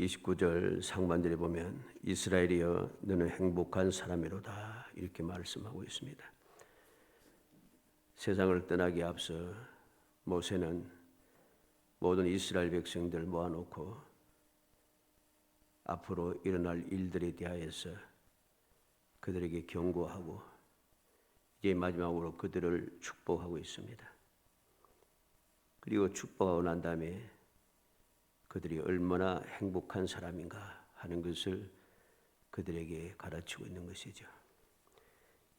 29절 상반절에 보면 이스라엘이여 너는 행복한 사람이로다 이렇게 말씀하고 있습니다. 세상을 떠나기 앞서 모세는 모든 이스라엘 백성들 모아놓고 앞으로 일어날 일들에 대하여서 그들에게 경고하고 이제 마지막으로 그들을 축복하고 있습니다. 그리고 축복하고 난 다음에 그들이 얼마나 행복한 사람인가 하는 것을 그들에게 가르치고 있는 것이죠.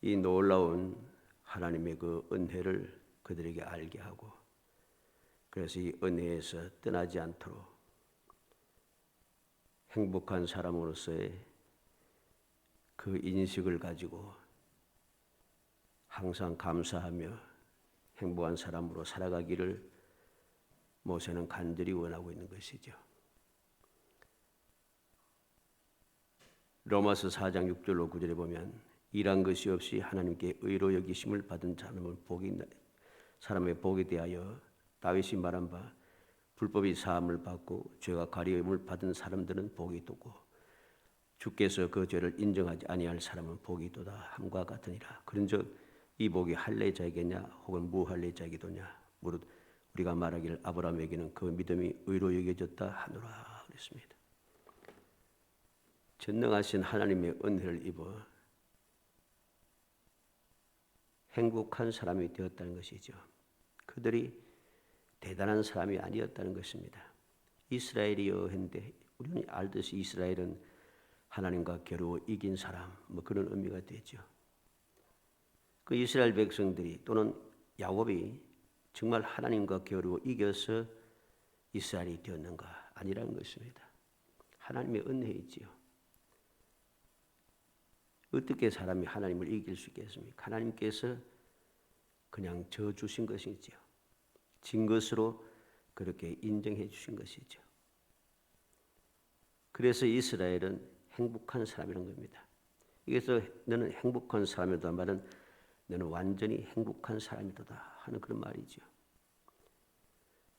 이 놀라운 하나님의 그 은혜를 그들에게 알게 하고 그래서 이 은혜에서 떠나지 않도록 행복한 사람으로서의 그 인식을 가지고 항상 감사하며 행복한 사람으로 살아가기를 모세는 간절히 원하고 있는 것이죠. 로마서 4장 6절로 9절에 보면 일한 것이 없이 하나님께 의로 여기심을 받은 사람의 복에 대하여 다윗이 말한 바 불법이 사함을 받고 죄가 가리움을 받은 사람들은 복이 있고 주께서 그 죄를 인정하지 아니할 사람은 복이 있도다 함과 같으니라. 그런즉 이 복이 할례자에게냐 혹은 무할례자에게도냐 무릇 우리가 말하기를 아브라함에게는 그 믿음이 의로 여겨졌다 하노라 그랬습니다. 전능하신 하나님의 은혜를 입어 행복한 사람이 되었다는 것이죠. 그들이 대단한 사람이 아니었다는 것입니다. 이스라엘이여 했는데 우리는 알듯이 이스라엘은 하나님과 겨루어 이긴 사람 그런 의미가 되죠. 그 이스라엘 백성들이 또는 야곱이 정말 하나님과 겨루어 이겨서 이스라엘이 되었는가? 아니라는 것입니다. 하나님의 은혜이지요. 어떻게 사람이 하나님을 이길 수 있겠습니까? 하나님께서 그냥 져주신 것이지요. 진 것으로 그렇게 인정해 주신 것이죠. 그래서 이스라엘은 행복한 사람이라는 겁니다. 여기서 너는 행복한 사람이다 말은 너는 완전히 행복한 사람이다 하는 그런 말이죠.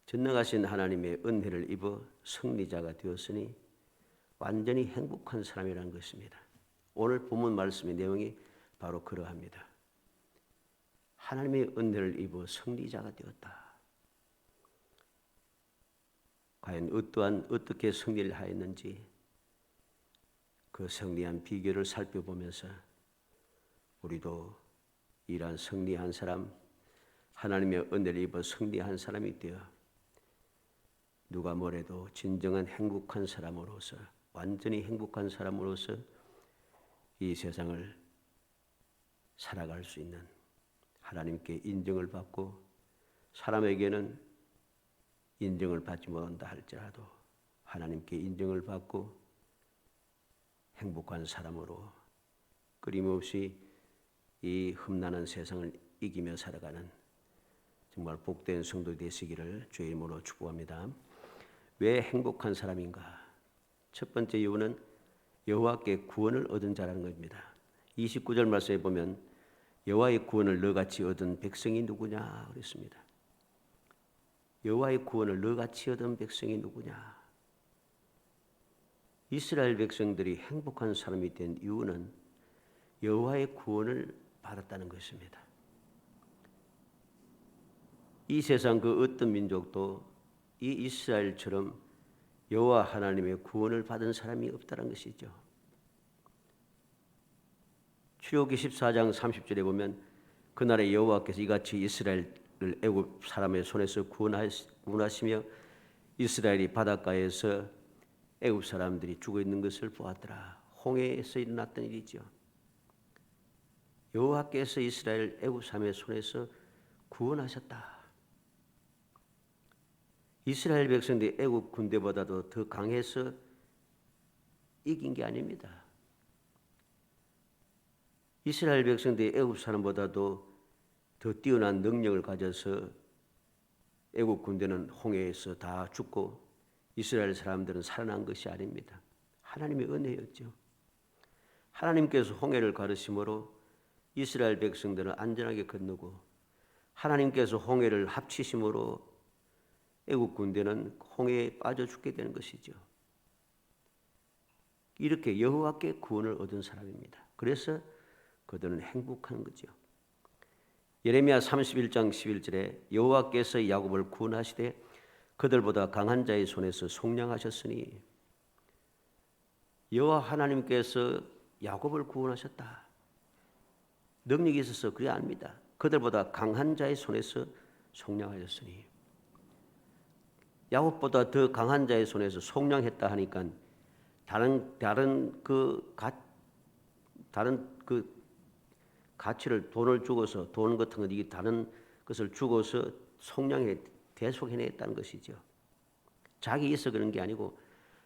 전능하신 하나님의 은혜를 입어 승리자가 되었으니 완전히 행복한 사람이라는 것입니다. 오늘 본문 말씀의 내용이 바로 그러합니다. 하나님의 은혜를 입어 승리자가 되었다. 과연 어떻게 승리를 하였는지 그 승리한 비결을 살펴보면서 우리도 이러한 승리한 사람, 하나님의 은혜를 입어 승리한 사람이 되어 누가 뭐래도 진정한 행복한 사람으로서 완전히 행복한 사람으로서 이 세상을 살아갈 수 있는 하나님께 인정을 받고 사람에게는 인정을 받지 못한다 할지라도 하나님께 인정을 받고 행복한 사람으로 끊임없이 이 흠나는 세상을 이기며 살아가는 정말 복된 성도 되시기를 주의 이름으로 축복합니다. 왜 행복한 사람인가? 첫 번째 이유는 여호와께 구원을 얻은 자라는 겁니다. 29절 말씀에 보면 여호와의 구원을 너같이 얻은 백성이 누구냐 그랬습니다. 여호와의 구원을 너같이 얻은 백성이 누구냐? 이스라엘 백성들이 행복한 사람이 된 이유는 여호와의 구원을 받았다는 것입니다. 이 세상 그 어떤 민족도 이 이스라엘처럼 여호와 하나님의 구원을 받은 사람이 없다는 것이죠. 출애굽기 14장 30절에 보면 그날에 여호와께서 이같이 이스라엘을 애굽 사람의 손에서 구원하시며 이스라엘이 바닷가에서 애굽 사람들이 죽어 있는 것을 보았더라. 홍해에서 일어났던 일이죠. 여호와께서 이스라엘 애굽 사람의 손에서 구원하셨다. 이스라엘 백성들이 애굽 군대보다도 더 강해서 이긴 게 아닙니다. 이스라엘 백성들이 애굽 사람보다도 더 뛰어난 능력을 가져서 애굽 군대는 홍해에서 다 죽고 이스라엘 사람들은 살아난 것이 아닙니다. 하나님의 은혜였죠. 하나님께서 홍해를 가르심으로 이스라엘 백성들은 안전하게 건너고 하나님께서 홍해를 합치심으로 애국 군대는 홍해에 빠져 죽게 되는 것이죠. 이렇게 여호와께 구원을 얻은 사람입니다. 그래서 그들은 행복한 거죠. 예레미야 31장 11절에 여호와께서 야곱을 구원하시되 그들보다 강한 자의 손에서 속량하셨으니, 여호와 하나님께서 야곱을 구원하셨다. 능력이 있어서 그게 아닙니다. 그들보다 강한 자의 손에서 속량하셨으니, 야곱보다 더 강한 자의 손에서 속량했다 하니까 다른 그 가치를 돈을 주고서 돈 같은 것 이게 다른 것을 주고서 속량해 대속해냈다는 것이죠. 자기 있어 그런 게 아니고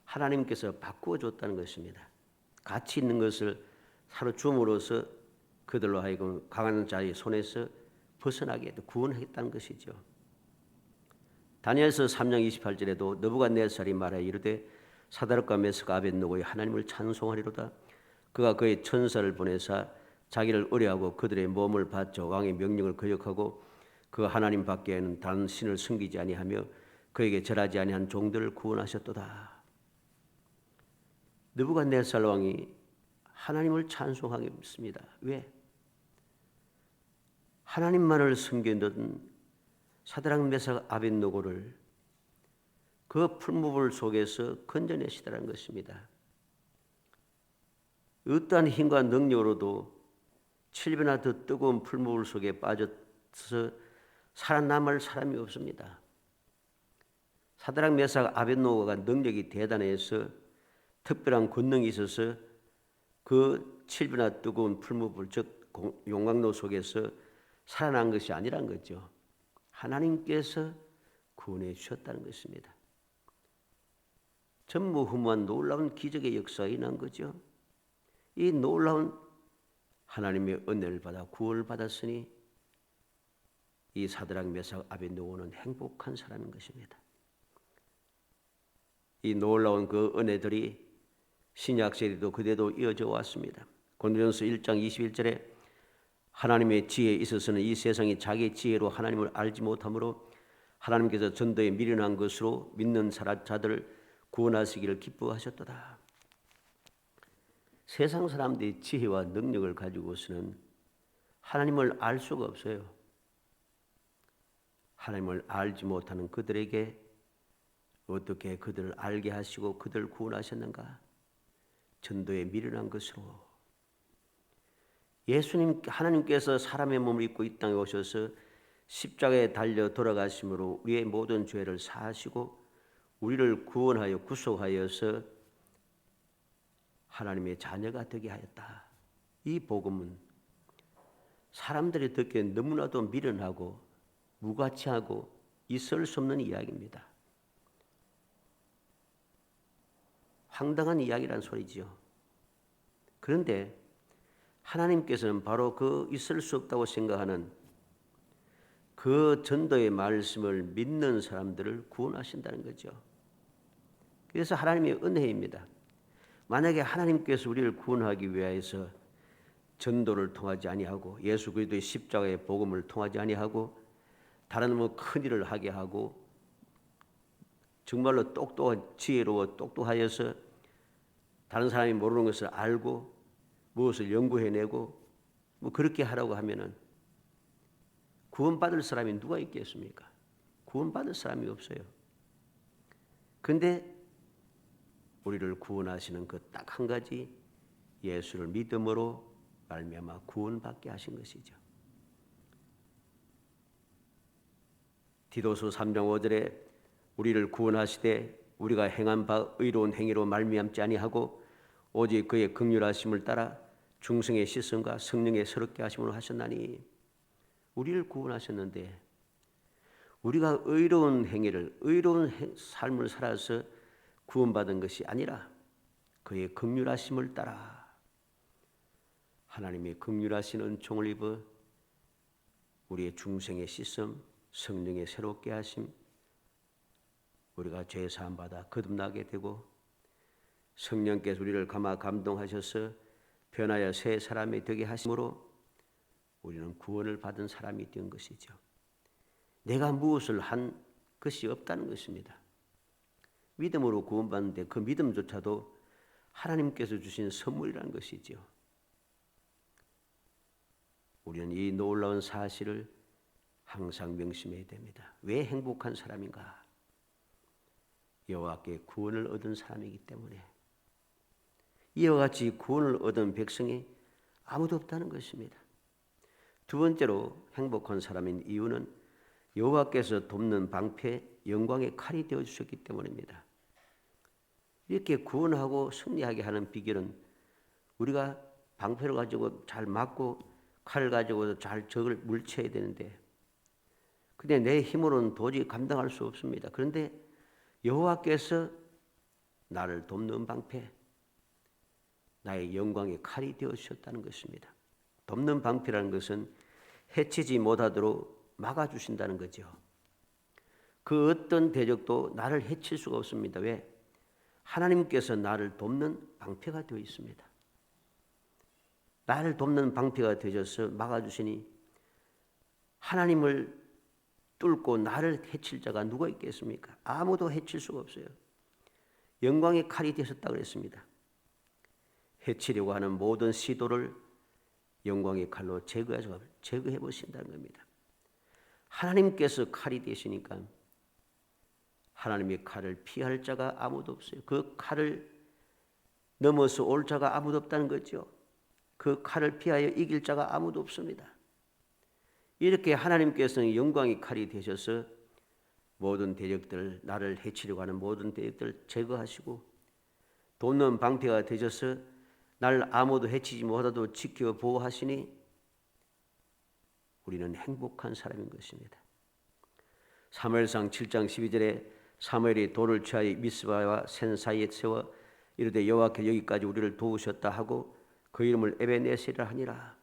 하나님께서 바꾸어 줬다는 것입니다. 가치 있는 것을 사로 줌으로써 그들로 하여금 강한 자의 손에서 벗어나게 구원했다는 것이죠. 다니엘서 3장 28절에도 느부갓네살이 말하여 이르되 사드락과 메삭과 아벳느고의 하나님을 찬송하리로다. 그가 그의 천사를 보내사 자기를 의뢰하고 그들의 몸을 바쳐 왕의 명령을 거역하고 그 하나님 밖에는 다른 신을 섬기지 아니하며 그에게 절하지 아니한 종들을 구원하셨도다. 느부갓네살 왕이 하나님을 찬송하겠습니다. 왜? 하나님만을 섬기던 사드락 메삭 아벳느고를 그 풀무불 속에서 건져내시다는 것입니다. 어떠한 힘과 능력으로도 7배나 더 뜨거운 풀무불 속에 빠져서 살아남을 사람이 없습니다. 사드락 메삭 아벳느고가 능력이 대단해서 특별한 권능이 있어서 그 7배나 뜨거운 풀무불 즉 용광로 속에서 살아난 것이 아니란 거죠. 하나님께서 구원해 주셨다는 것입니다. 전무후무한 놀라운 기적의 역사가 일어난 거죠. 이 놀라운 하나님의 은혜를 받아 구원을 받았으니 이 사드락 메삭 아벳느고는 행복한 사람인 것입니다. 이 놀라운 그 은혜들이 신약 시대도 그대도 이어져 왔습니다. 고린도전서 1장 21절에 하나님의 지혜에 있어서는 이 세상이 자기의 지혜로 하나님을 알지 못하므로 하나님께서 전도에 미련한 것으로 믿는 자들을 구원하시기를 기뻐하셨도다. 세상 사람들이 지혜와 능력을 가지고서는 하나님을 알 수가 없어요. 하나님을 알지 못하는 그들에게 어떻게 그들을 알게 하시고 그들을 구원하셨는가? 전도에 미련한 것으로. 예수님 하나님께서 사람의 몸을 입고 이 땅에 오셔서 십자가에 달려 돌아가심으로 우리의 모든 죄를 사하시고 우리를 구원하여 구속하여서 하나님의 자녀가 되게 하였다. 이 복음은 사람들이 듣기에 너무나도 미련하고 무가치하고 있을 수 없는 이야기입니다. 황당한 이야기란 소리지요. 그런데 하나님께서는 바로 그 있을 수 없다고 생각하는 그 전도의 말씀을 믿는 사람들을 구원하신다는 거죠. 그래서 하나님의 은혜입니다. 만약에 하나님께서 우리를 구원하기 위하여서 전도를 통하지 아니하고 예수 그리스도의 십자가의 복음을 통하지 아니하고 다른 뭐 큰 일을 하게 하고 정말로 똑똑한 지혜로워 똑똑하여서 다른 사람이 모르는 것을 알고 무엇을 연구해내고 뭐 그렇게 하라고 하면은 구원받을 사람이 누가 있겠습니까? 구원받을 사람이 없어요. 근데 우리를 구원하시는 그 딱 한 가지 예수를 믿음으로 말미암아 구원받게 하신 것이죠. 디도서 3장 5절에 우리를 구원하시되 우리가 행한 바 의로운 행위로 말미암지 아니하고 오직 그의 긍휼하심을 따라 중생의 시선과 성령의 새롭게 하심으로 하셨나니, 우리를 구원하셨는데 우리가 의로운 행위를 의로운 삶을 살아서 구원받은 것이 아니라 그의 긍휼하심을 따라 하나님의 긍휼하신 은총을 입어 우리의 중생의 씻음, 성령의 새롭게 하심, 우리가 죄 사함 받아 거듭나게 되고 성령께서 우리를 감화 감동하셔서 변하여 새 사람이 되게 하심으로 우리는 구원을 받은 사람이 된 것이죠. 내가 무엇을 한 것이 없다는 것입니다. 믿음으로 구원받는데 그 믿음조차도 하나님께서 주신 선물이라는 것이죠. 우리는 이 놀라운 사실을 항상 명심해야 됩니다. 왜 행복한 사람인가? 여호와께 구원을 얻은 사람이기 때문에. 이와 같이 구원을 얻은 백성이 아무도 없다는 것입니다. 두 번째로 행복한 사람인 이유는 여호와께서 돕는 방패, 영광의 칼이 되어 주셨기 때문입니다. 이렇게 구원하고 승리하게 하는 비결은 우리가 방패를 가지고 잘 맞고 칼을 가지고 잘 적을 물리쳐야 되는데, 근데 내 힘으로는 도저히 감당할 수 없습니다. 그런데 여호와께서 나를 돕는 방패, 나의 영광의 칼이 되어 주셨다는 것입니다. 돕는 방패라는 것은 해치지 못하도록 막아주신다는 거죠. 그 어떤 대적도 나를 해칠 수가 없습니다. 왜? 하나님께서 나를 돕는 방패가 되어 있습니다. 나를 돕는 방패가 되셔서 막아주시니 하나님을 뚫고 나를 해칠 자가 누가 있겠습니까? 아무도 해칠 수가 없어요. 영광의 칼이 되셨다고 그랬습니다. 해치려고 하는 모든 시도를 영광의 칼로 제거해 보신다는 겁니다. 하나님께서 칼이 되시니까 하나님의 칼을 피할 자가 아무도 없어요. 그 칼을 넘어서 올 자가 아무도 없다는 거죠. 그 칼을 피하여 이길 자가 아무도 없습니다. 이렇게 하나님께서는 영광의 칼이 되셔서 모든 대적들, 나를 해치려고 하는 모든 대적들을 제거하시고 돕는 방패가 되셔서 날 아무도 해치지 못하도록 지켜 보호하시니 우리는 행복한 사람인 것입니다. 사무엘상 7장 12절에 사무엘이 돌을 취하여 미스바와 센 사이에 세워 이르되 여호와께 여기까지 우리를 도우셨다 하고 그 이름을 에베네셀이라 하니라.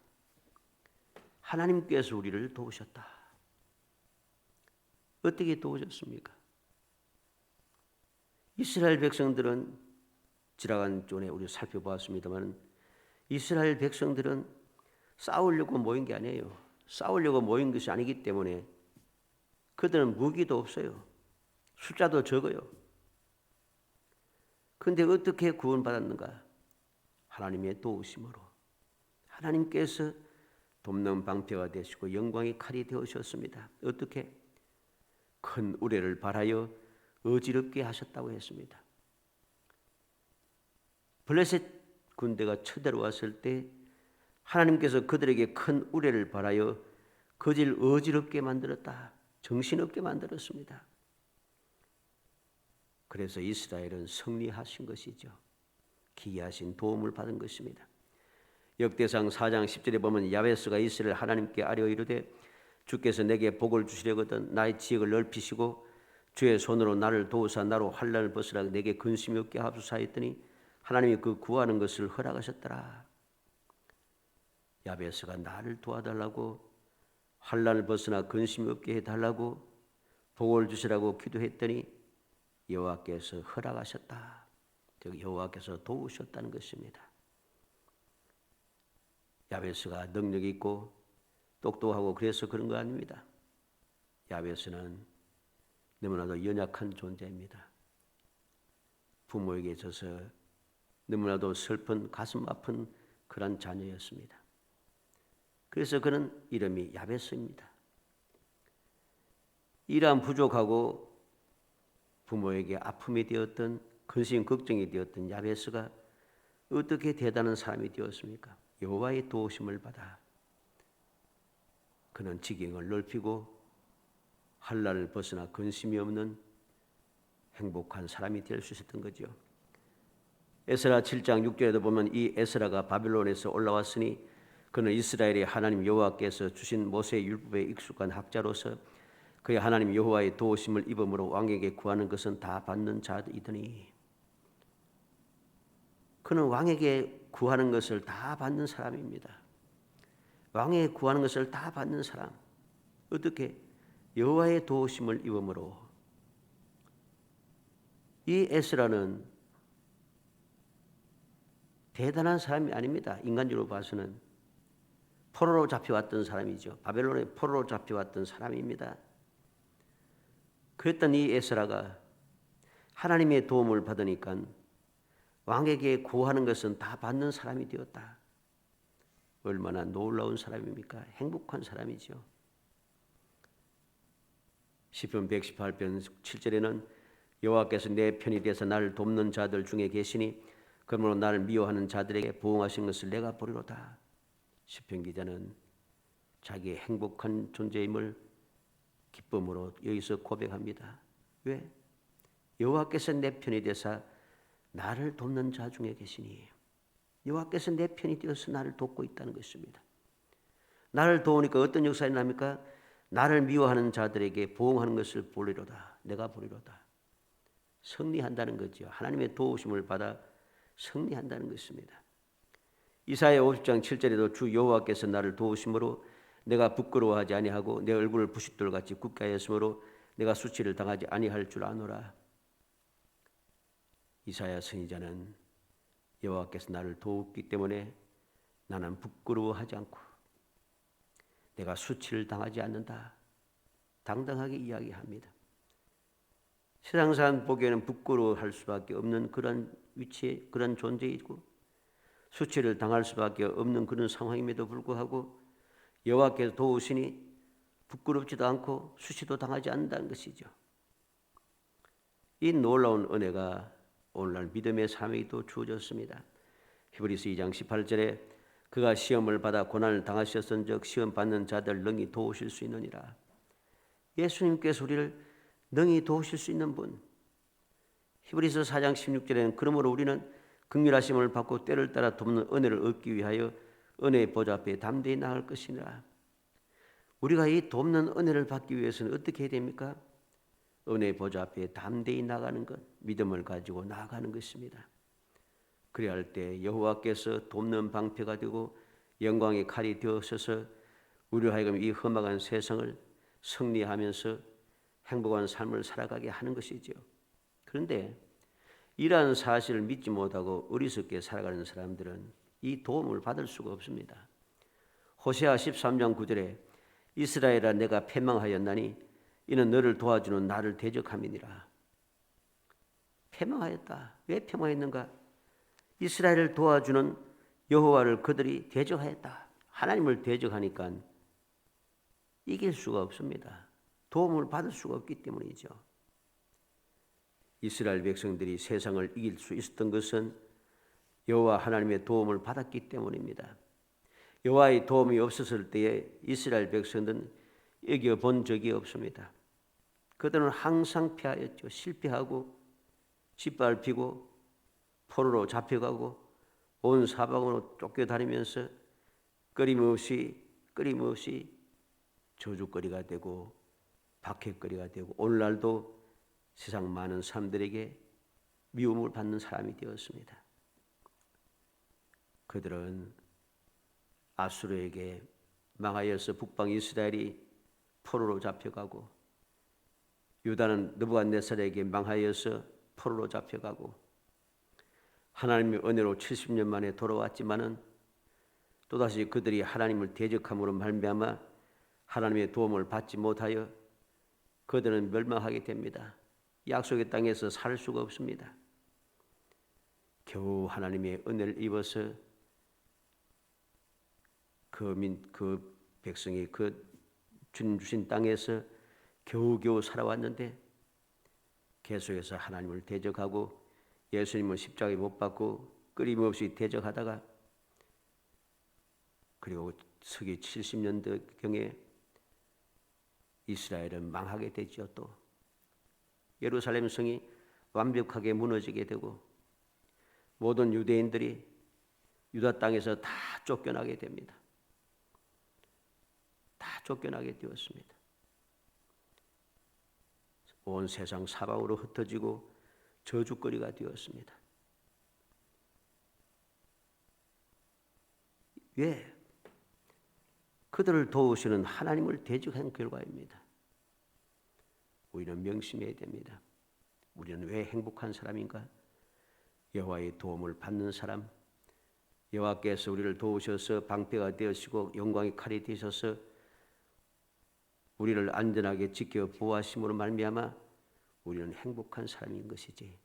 하나님께서 우리를 도우셨다. 어떻게 도우셨습니까? 이스라엘 백성들은 지나간 전에 우리 살펴보았습니다만 이스라엘 백성들은 싸우려고 모인 게 아니에요. 싸우려고 모인 것이 아니기 때문에 그들은 무기도 없어요. 숫자도 적어요. 그런데 어떻게 구원받았는가? 하나님의 도우심으로. 하나님께서 돕는 방패가 되시고 영광의 칼이 되어주셨습니다. 어떻게? 큰 우레를 발하여 어지럽게 하셨다고 했습니다. 블레셋 군대가 쳐들어왔을 때 하나님께서 그들에게 큰 우레를 발하여 거질 어지럽게 만들었다. 정신없게 만들었습니다. 그래서 이스라엘은 승리하신 것이죠. 기이하신 도움을 받은 것입니다. 역대상 4장 10절에 보면 야베스가 이스라엘 하나님께 아뢰어 이르되 주께서 내게 복을 주시려거든 나의 지역을 넓히시고 주의 손으로 나를 도우사 나로 환난을 벗으라 내게 근심이 없게 하소서 했더니 하나님이 그 구하는 것을 허락하셨더라. 야베스가 나를 도와달라고 환난을 벗으나 근심이 없게 해달라고 복을 주시라고 기도했더니 여호와께서 허락하셨다. 즉 여호와께서 도우셨다는 것입니다. 야베스가 능력 있고 똑똑하고 그래서 그런 거 아닙니다. 야베스는 너무나도 연약한 존재입니다. 부모에게 져서 너무나도 슬픈 가슴 아픈 그런 자녀였습니다. 그래서 그는 이름이 야베스입니다. 이러한 부족하고 부모에게 아픔이 되었던 근심 걱정이 되었던 야베스가 어떻게 대단한 사람이 되었습니까? 여호와의 도우심을 받아 그는 지경을 넓히고 환난을 벗어나 근심이 없는 행복한 사람이 될 수 있었던 거죠. 에스라 7장 6절에도 보면 이 에스라가 바빌론에서 올라왔으니 그는 이스라엘의 하나님 여호와께서 주신 모세의 율법에 익숙한 학자로서 그의 하나님 여호와의 도우심을 입음으로 왕에게 구하는 것은 다 받는 자이더니 그는 왕에게 구하는 것을 다 받는 사람입니다. 왕에게 구하는 것을 다 받는 사람. 어떻게? 여호와의 도우심을 입음으로. 이 에스라는 대단한 사람이 아닙니다. 인간적으로 봐서는 포로로 잡혀왔던 사람이죠. 바벨론의 포로로 잡혀왔던 사람입니다. 그랬던 이 에스라가 하나님의 도움을 받으니까 왕에게 구하는 것은 다 받는 사람이 되었다. 얼마나 놀라운 사람입니까? 행복한 사람이죠. 시편 118편 7절에는 여호와께서 내 편이 되어서 나를 돕는 자들 중에 계시니 그러므로 나를 미워하는 자들에게 보응하신 것을 내가 보리로다. 시편 기자는 자기의 행복한 존재임을 기쁨으로 여기서 고백합니다. 왜? 여호와께서 내 편이 되사 나를 돕는 자 중에 계시니, 여호와께서 내 편이 되어서 나를 돕고 있다는 것입니다. 나를 도우니까 어떤 역사가 납니까? 나를 미워하는 자들에게 보응하는 것을 보리로다. 내가 보리로다. 승리한다는 거죠. 하나님의 도우심을 받아 승리한다는 것입니다. 이사야 50장 7절에도 주 여호와께서 나를 도우심으로 내가 부끄러워하지 아니하고 내 얼굴을 부싯돌같이 굳게 하였으므로 내가 수치를 당하지 아니할 줄 아노라. 이사야 선지자는 여호와께서 나를 도우기 때문에 나는 부끄러워하지 않고 내가 수치를 당하지 않는다. 당당하게 이야기합니다. 세상 사람 보기에는 부끄러워할 수밖에 없는 그런 위치에 그런 존재이고 수치를 당할 수밖에 없는 그런 상황임에도 불구하고 여호와께서 도우시니 부끄럽지도 않고 수치도 당하지 않는다는 것이죠. 이 놀라운 은혜가 오늘날 믿음의 삶에도 주어졌습니다. 히브리서 2장 18절에 그가 시험을 받아 고난을 당하셨은즉 시험 받는 자들 능히 도우실 수 있느니라. 예수님께서 우리를 능히 도우실 수 있는 분. 히브리서 4장 16절에는 그러므로 우리는 긍휼하심을 받고 때를 따라 돕는 은혜를 얻기 위하여 은혜의 보좌 앞에 담대히 나갈 것이니라. 우리가 이 돕는 은혜를 받기 위해서는 어떻게 해야 됩니까? 은혜의 보좌 앞에 담대히 나가는 것, 믿음을 가지고 나아가는 것입니다. 그래야 할 때 여호와께서 돕는 방패가 되고 영광의 칼이 되어서서 우리로 하여금 이 험악한 세상을 승리하면서 행복한 삶을 살아가게 하는 것이죠. 그런데 이러한 사실을 믿지 못하고 어리석게 살아가는 사람들은 이 도움을 받을 수가 없습니다. 호세아 13장 9절에 이스라엘아 내가 패망하였나니 이는 너를 도와주는 나를 대적함이니라. 패망하였다. 왜 패망했는가? 이스라엘을 도와주는 여호와를 그들이 대적하였다. 하나님을 대적하니까 이길 수가 없습니다. 도움을 받을 수가 없기 때문이죠. 이스라엘 백성들이 세상을 이길 수 있었던 것은 여호와 하나님의 도움을 받았기 때문입니다. 여호와의 도움이 없었을 때에 이스라엘 백성들은 이겨본 적이 없습니다. 그들은 항상 패하였죠. 실패하고 짓밟히고 포로로 잡혀가고 온 사방으로 쫓겨다니면서 끊임없이 저주거리가 되고 박해거리가 되고 오늘날도 세상 많은 사람들에게 미움을 받는 사람이 되었습니다. 그들은 아수르에게 망하여서 북방 이스라엘이 포로로 잡혀가고 유다는 느부갓네살에게 망하여서 포로로 잡혀가고 하나님의 은혜로 70년 만에 돌아왔지만은 또다시 그들이 하나님을 대적함으로 말미암아 하나님의 도움을 받지 못하여 그들은 멸망하게 됩니다. 약속의 땅에서 살 수가 없습니다. 겨우 하나님의 은혜를 입어서 그 백성이 그 주님 주신 땅에서 겨우겨우 살아왔는데 계속해서 하나님을 대적하고 예수님을 십자가에 못 박고 끊임없이 대적하다가 그리고 서기 70년대경에 이스라엘은 망하게 되죠. 또 예루살렘 성이 완벽하게 무너지게 되고 모든 유대인들이 유다 땅에서 다 쫓겨나게 됩니다. 다 쫓겨나게 되었습니다. 온 세상 사방으로 흩어지고 저주거리가 되었습니다. 왜? 그들을 도우시는 하나님을 대적한 결과입니다. 우리는 명심해야 됩니다. 우리는 왜 행복한 사람인가? 여호와의 도움을 받는 사람, 여호와께서 우리를 도우셔서 방패가 되시고 영광의 칼이 되셔서 우리를 안전하게 지켜 보호하심으로 말미암아 우리는 행복한 사람인 것이지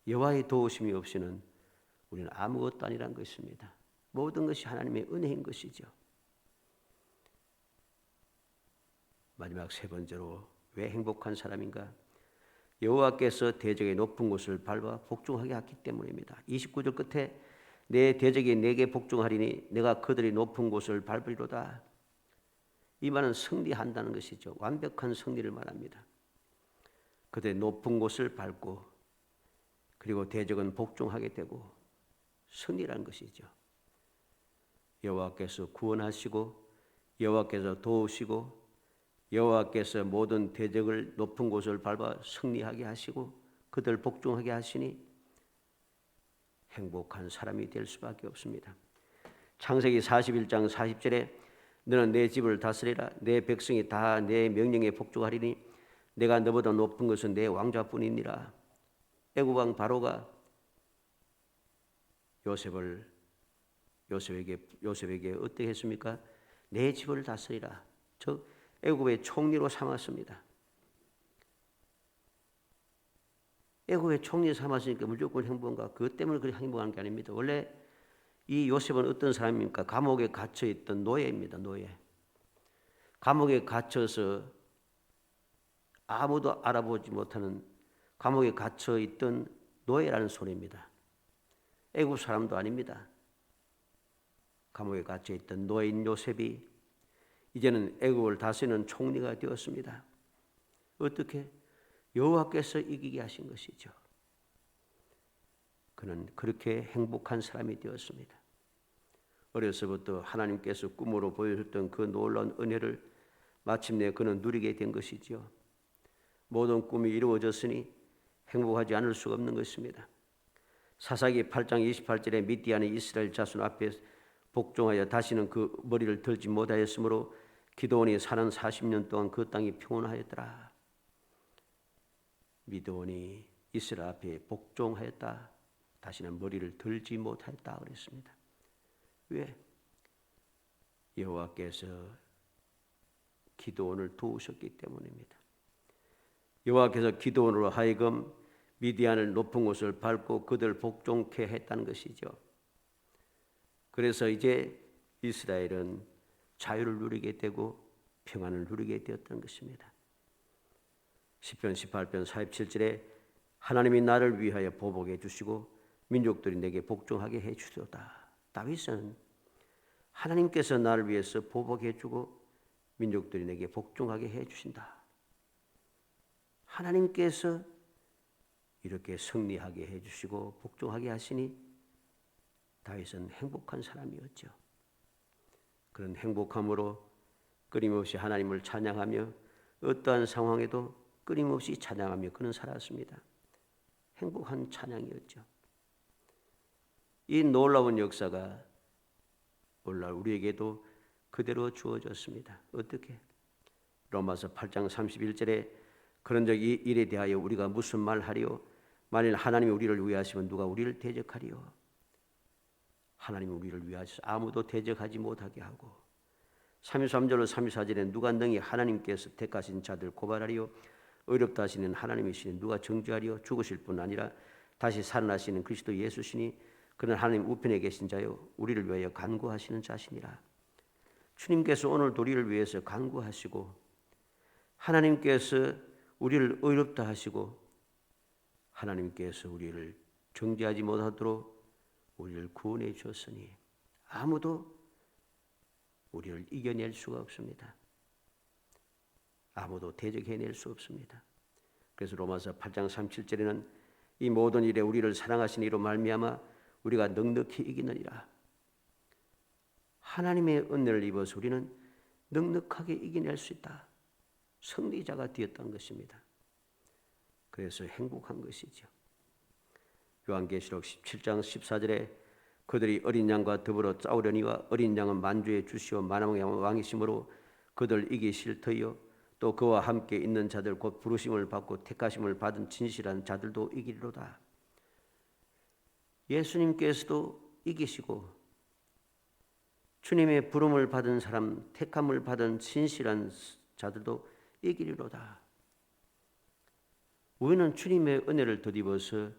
여호와의 도우심이 없이는 우리는 아무것도 아니란 것입니다. 모든 것이 하나님의 은혜인 것이죠. 마지막 세 번째로 왜 행복한 사람인가? 여호와께서 대적의 높은 곳을 밟아 복종하게 하기 때문입니다. 29절 끝에 내 대적이 내게 복종하리니 내가 그들의 높은 곳을 밟으리로다. 이 말은 승리한다는 것이죠. 완벽한 승리를 말합니다. 그들의 높은 곳을 밟고 그리고 대적은 복종하게 되고 승리라는 것이죠. 여호와께서 구원하시고 여호와께서 도우시고 여호와께서 모든 대적을 높은 곳을 밟아 승리하게 하시고 그들 복종하게 하시니 행복한 사람이 될 수밖에 없습니다. 창세기 41장 40절에 너는 내 집을 다스리라 내 백성이 다 내 명령에 복종하리니 내가 너보다 높은 것은 내 왕자뿐이니라. 애굽 왕 바로가 요셉에게 어떻게 했습니까? 내 집을 다스리라. 저 애굽의 총리로 삼았습니다. 애굽의 총리 삼았으니까 무조건 행복한가? 그것 때문에 그렇게 행복한 게 아닙니다. 원래 이 요셉은 어떤 사람입니까? 감옥에 갇혀 있던 노예입니다. 노예. 감옥에 갇혀서 아무도 알아보지 못하는 감옥에 갇혀 있던 노예라는 소리입니다. 애굽 사람도 아닙니다. 감옥에 갇혀 있던 노예인 요셉이 이제는 애굽을 다스리는 총리가 되었습니다. 어떻게? 여호와께서 이기게 하신 것이죠. 그는 그렇게 행복한 사람이 되었습니다. 어려서부터 하나님께서 꿈으로 보여줬던 그 놀라운 은혜를 마침내 그는 누리게 된 것이지요. 모든 꿈이 이루어졌으니 행복하지 않을 수가 없는 것입니다. 사사기 8장 28절에 미디안의 이스라엘 자손 앞에 복종하여 다시는 그 머리를 들지 못하였으므로 기드온이 사는 40년 동안 그 땅이 평온하였더라. 미드온이 이스라엘 앞에 복종하였다. 다시는 머리를 들지 못하였다 그랬습니다. 왜? 여호와께서 기드온을 도우셨기 때문입니다. 여호와께서 기드온으로 하여금 미디안을 높은 곳을 밟고 그들 복종케 했다는 것이죠. 그래서 이제 이스라엘은 자유를 누리게 되고 평안을 누리게 되었던 것입니다. 시편 18편 47절에 하나님이 나를 위하여 보복해 주시고 민족들이 내게 복종하게 해 주소다. 다윗은 하나님께서 나를 위해서 보복해 주고 민족들이 내게 복종하게 해 주신다. 하나님께서 이렇게 승리하게 해 주시고 복종하게 하시니 다윗은 행복한 사람이었죠. 그런 행복함으로 끊임없이 하나님을 찬양하며 어떠한 상황에도 끊임없이 찬양하며 그는 살았습니다. 행복한 찬양이었죠. 이 놀라운 역사가 오늘날 우리에게도 그대로 주어졌습니다. 어떻게? 로마서 8장 31절에 그런즉 이 일에 대하여 우리가 무슨 말하리요? 만일 하나님이 우리를 위하시면 누가 우리를 대적하리요? 하나님이 우리를 위하셔서 아무도 대적하지 못하게 하고 33절로 34절에 누가 능히 하나님께서 택하신 자들 고발하리요? 의롭다 하시는 하나님이시니 누가 정죄하리요? 죽으실 뿐 아니라 다시 살아나시는 그리스도 예수시니 그는 하나님 우편에 계신 자요 우리를 위하여 간구하시는 자시니라. 주님께서 오늘도 우리를 위해서 간구하시고 하나님께서 우리를 의롭다 하시고 하나님께서 우리를 정죄하지 못하도록 우리를 구원해 주셨으니 아무도 우리를 이겨낼 수가 없습니다. 아무도 대적해낼 수 없습니다. 그래서 로마서 8장 37절에는 이 모든 일에 우리를 사랑하신 이로 말미암아 우리가 넉넉히 이기느니라. 하나님의 은혜를 입어서 우리는 넉넉하게 이겨낼 수 있다. 승리자가 되었던 것입니다. 그래서 행복한 것이죠. 요한계시록 17장 14절에 그들이 어린 양과 더불어 싸우려니와 어린 양은 만주의 주시오 만왕의 왕이시므로 그들 이기실 터이요 또 그와 함께 있는 자들 곧 부르심을 받고 택하심을 받은 진실한 자들도 이기리로다. 예수님께서도 이기시고 주님의 부름을 받은 사람, 택함을 받은 진실한 자들도 이기리로다. 우리는 주님의 은혜를 덧입어서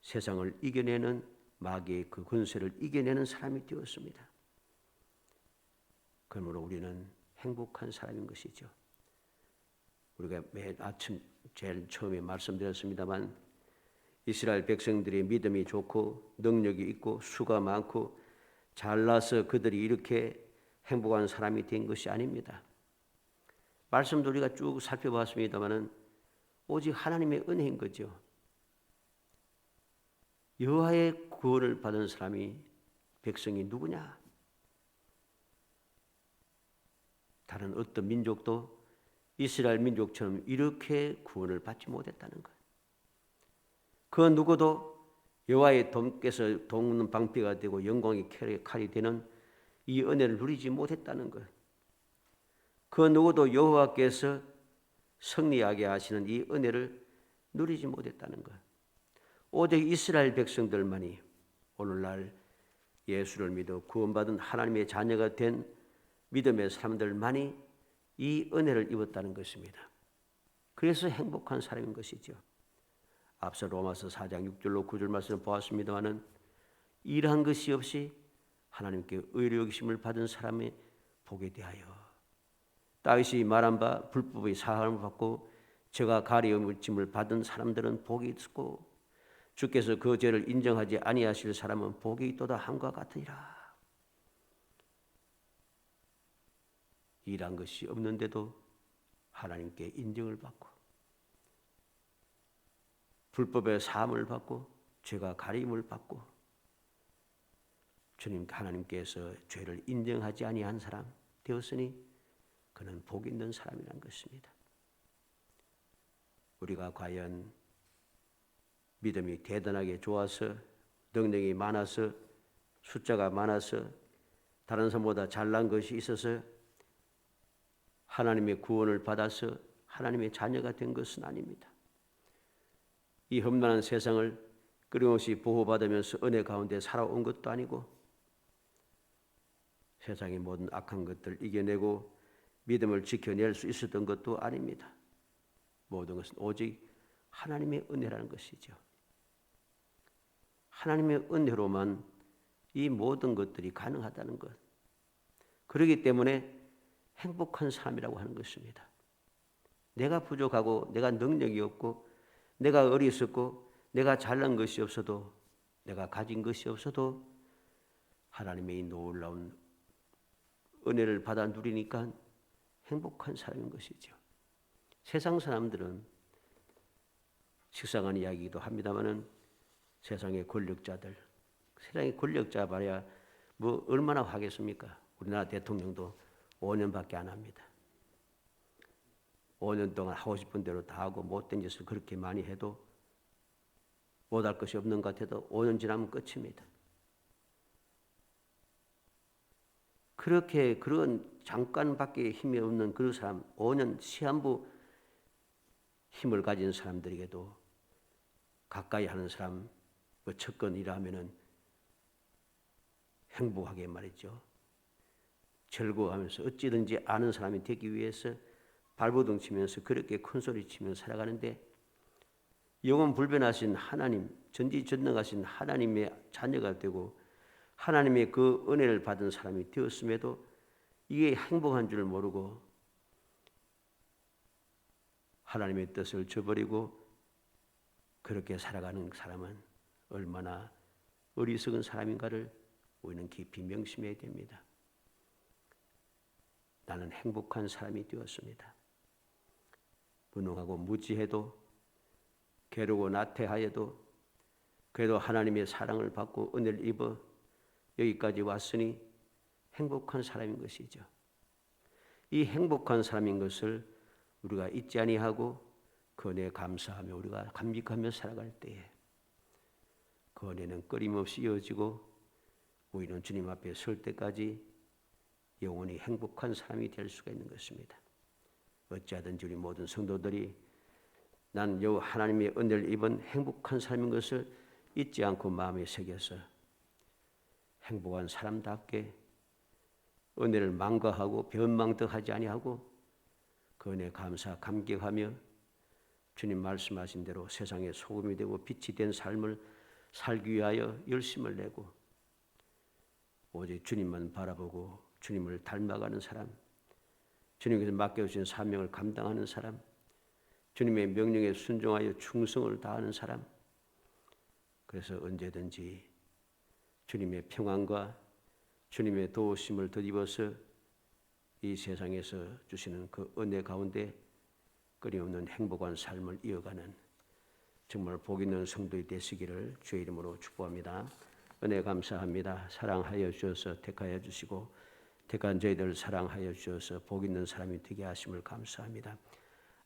세상을 이겨내는 마귀의 그 권세를 이겨내는 사람이 되었습니다. 그러므로 우리는 행복한 사람인 것이죠. 우리가 매일 아침 제일 처음에 말씀드렸습니다만 이스라엘 백성들이 믿음이 좋고 능력이 있고 수가 많고 잘나서 그들이 이렇게 행복한 사람이 된 것이 아닙니다. 말씀도 우리가 쭉 살펴봤습니다마는 오직 하나님의 은혜인 거죠. 여호와의 구원을 받은 사람이 백성이 누구냐? 다른 어떤 민족도 이스라엘 민족처럼 이렇게 구원을 받지 못했다는 것. 그 누구도 여호와의 돈께서 돕는 방패가 되고 영광의 칼이 되는 이 은혜를 누리지 못했다는 것. 그 누구도 여호와께서 승리하게 하시는 이 은혜를 누리지 못했다는 것. 오직 이스라엘 백성들만이 오늘날 예수를 믿어 구원받은 하나님의 자녀가 된 믿음의 사람들만이 이 은혜를 입었다는 것입니다. 그래서 행복한 사람인 것이죠. 앞서 로마서 4장 6절로 9절 말씀을 보았습니다마는 이러한 것이 없이 하나님께 의로 여기심을 받은 사람의 복에 대하여 다윗이 말한 바 불법의 사함을 받고 죄가 가리움을 받은 사람들은 복이 있고 주께서 그 죄를 인정하지 아니하실 사람은 복이 있도다 함과 같으리라. 이란 것이 없는데도 하나님께 인정을 받고 불법의 사함을 받고 죄가 가림을 받고 주님 하나님께서 죄를 인정하지 아니한 사람 되었으니 그는 복 있는 사람이란 것입니다. 우리가 과연 믿음이 대단하게 좋아서 능력이 많아서 숫자가 많아서 다른 사람보다 잘난 것이 있어서 하나님의 구원을 받아서 하나님의 자녀가 된 것은 아닙니다. 이 험난한 세상을 끊임없이 보호받으면서 은혜 가운데 살아온 것도 아니고 세상의 모든 악한 것들을 이겨내고 믿음을 지켜낼 수 있었던 것도 아닙니다. 모든 것은 오직 하나님의 은혜라는 것이죠. 하나님의 은혜로만 이 모든 것들이 가능하다는 것. 그렇기 때문에 행복한 사람이라고 하는 것입니다. 내가 부족하고 내가 능력이 없고 내가 어리석고 내가 잘난 것이 없어도 내가 가진 것이 없어도 하나님의 이 놀라운 은혜를 받아 누리니까 행복한 사람인 것이죠. 세상 사람들은 식상한 이야기도 합니다마는 세상의 권력자들, 세상의 권력자 말이야 뭐 얼마나 하겠습니까? 우리나라 대통령도 5년밖에 안 합니다. 5년 동안 하고 싶은 대로 다 하고 못된 짓을 그렇게 많이 해도 못할 것이 없는 것 같아도 5년 지나면 끝입니다. 그렇게 그런 잠깐밖에 힘이 없는 그 사람 5년 시한부 힘을 가진 사람들에게도 가까이 하는 사람 뭐 척건이라 하면은 행복하게 말이죠. 즐거워하면서 어찌든지 아는 사람이 되기 위해서 발버둥 치면서 그렇게 큰 소리 치면서 살아가는데 영원 불변하신 하나님, 전지전능하신 하나님의 자녀가 되고 하나님의 그 은혜를 받은 사람이 되었음에도 이게 행복한 줄 모르고 하나님의 뜻을 저버리고 그렇게 살아가는 사람은 얼마나 어리석은 사람인가를 우리는 깊이 명심해야 됩니다. 나는 행복한 사람이 되었습니다. 무능하고 무지해도 괴로워 나태하여도 그래도 하나님의 사랑을 받고 은혜를 입어 여기까지 왔으니 행복한 사람인 것이죠. 이 행복한 사람인 것을 우리가 잊지 아니하고 그 은혜에 감사하며 우리가 감격하며 살아갈 때에 그 은혜는 끊임없이 이어지고 우리는 주님 앞에 설 때까지 영원히 행복한 사람이 될 수가 있는 것입니다. 어찌하든지 우리 모든 성도들이 난 여호와 하나님의 은혜를 입은 행복한 삶인 것을 잊지 않고 마음에 새겨서 행복한 사람답게 은혜를 망가하고 변망덕하지 아니하고 그 은혜에 감사 감격하며 주님 말씀하신 대로 세상의 소금이 되고 빛이 된 삶을 살기 위하여 열심을 내고 오직 주님만 바라보고 주님을 닮아가는 사람, 주님께서 맡겨주신 사명을 감당하는 사람, 주님의 명령에 순종하여 충성을 다하는 사람, 그래서 언제든지 주님의 평안과 주님의 도우심을 덧입어서 이 세상에서 주시는 그 은혜 가운데 끊임없는 행복한 삶을 이어가는 정말 복 있는 성도이 되시기를 주의 이름으로 축복합니다. 은혜 감사합니다. 사랑하여 주셔서 택하여 주시고 택한 저희들 사랑하여 주셔서 복 있는 사람이 되게 하심을 감사합니다.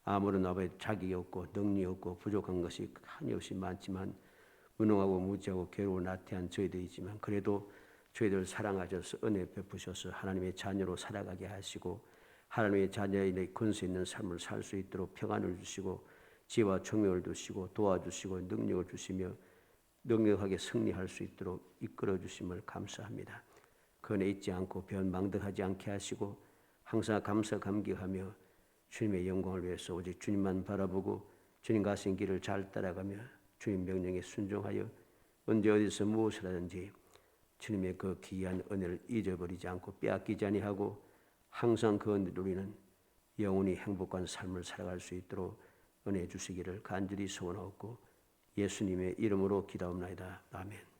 아무런 아버지 자격이 없고 능력이 없고 부족한 것이 한없이 많지만 무능하고 무지하고 괴로워 나태한 저희들이지만 그래도 저희들 사랑하셔서 은혜 베푸셔서 하나님의 자녀로 살아가게 하시고 하나님의 자녀의 근세 있는 삶을 살 수 있도록 평안을 주시고 지혜와 총명을 주시고 도와주시고 능력을 주시며 명령하게 승리할 수 있도록 이끌어 주심을 감사합니다. 그 은혜 잊지 않고 변망덕하지 않게 하시고 항상 감사 감격하며 주님의 영광을 위해서 오직 주님만 바라보고 주님 가신 길을 잘 따라가며 주님 명령에 순종하여 언제 어디서 무엇을 하든지 주님의 그 귀한 은혜를 잊어버리지 않고 빼앗기지 아니하고 항상 그 은혜를 누리는 영원히 행복한 삶을 살아갈 수 있도록 은혜 주시기를 간절히 소원하옵고 예수님의 이름으로 기도합나이다. 아멘.